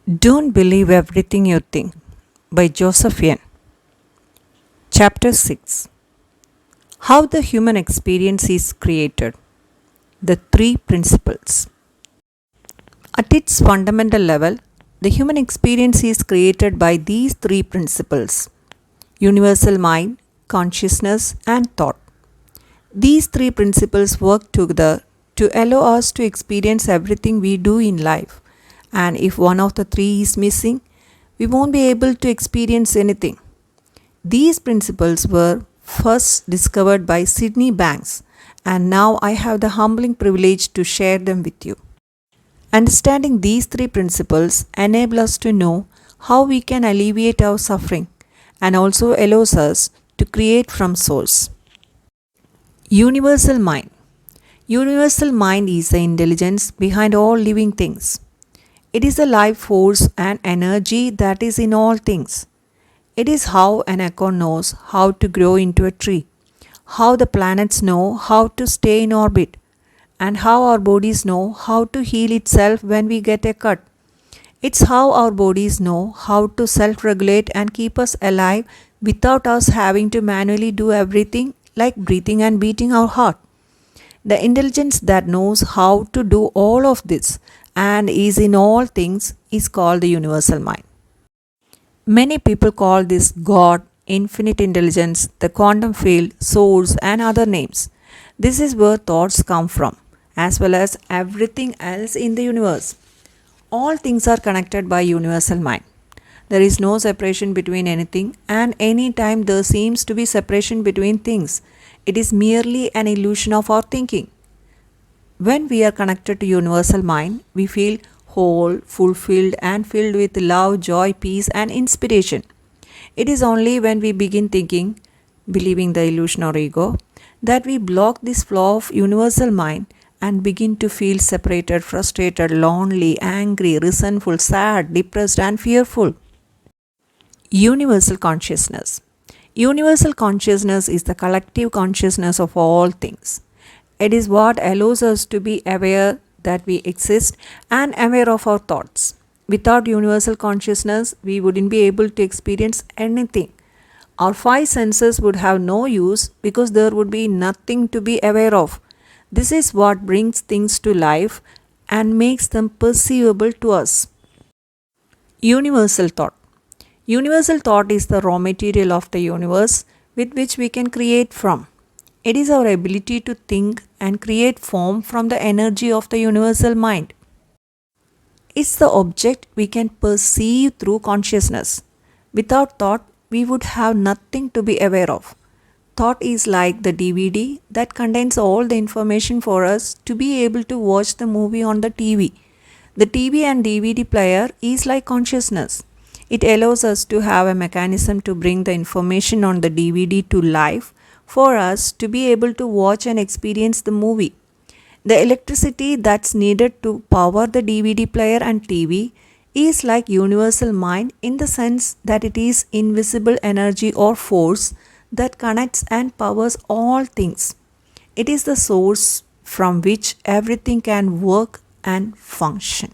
Don't Believe Everything You Think by Joseph Nguyen. Chapter 6. How the Human Experience is Created. The Three Principles. At its fundamental level, the human experience is created by these three principles: universal mind, consciousness, and thought. These three principles work together to allow us to experience everything we do in life. And if one of the three is missing, we won't be able to experience anything. These principles were first discovered by Sydney Banks, and now I have the humbling privilege to share them with you. Understanding these three principles enable us to know how we can alleviate our suffering and also allows us to create from source. Universal mind. Universal mind is the intelligence behind all living things. It is the life force and energy that is in all things. It is how an acorn knows how to grow into a tree, how the planets know how to stay in orbit, and how our bodies know how to heal itself when we get a cut. It's how our bodies know how to self regulate and keep us alive without us having to manually do everything like breathing and beating our heart. The intelligence that knows how to do all of this and is in all things is called the universal mind. Many people call this God, infinite intelligence, the quantum field, source, and other names. This is where thoughts come from, as well as everything else in the universe. All things are connected by universal mind. There is no separation between anything, and any time there seems to be separation between things, it is merely an illusion of our thinking. When we are connected to universal mind, we feel whole, fulfilled, and filled with love, joy, peace, and inspiration. It is only when we begin thinking, believing the illusion or ego, that we block this flow of universal mind and begin to feel separated, frustrated, lonely, angry, resentful, sad, depressed, and fearful. Universal consciousness. Universal consciousness is the collective consciousness of all things. It is what allows us to be aware that we exist and aware of our thoughts. Without universal consciousness, we wouldn't be able to experience anything. Our five senses would have no use because there would be nothing to be aware of. This is what brings things to life and makes them perceivable to us. Universal thought. Universal thought is the raw material of the universe with which we can create from. It is our ability to think and create form from the energy of the universal mind. It's the object we can perceive through consciousness. Without thought, we would have nothing to be aware of. Thought is like the DVD that contains all the information for us to be able to watch the movie on the TV. The TV and DVD player is like consciousness. It allows us to have a mechanism to bring the information on the DVD to life for us to be able to watch and experience the movie. The electricity that's needed to power the DVD player and TV is like universal mind in the sense that it is invisible energy or force that connects and powers all things. It is the source from which everything can work and function.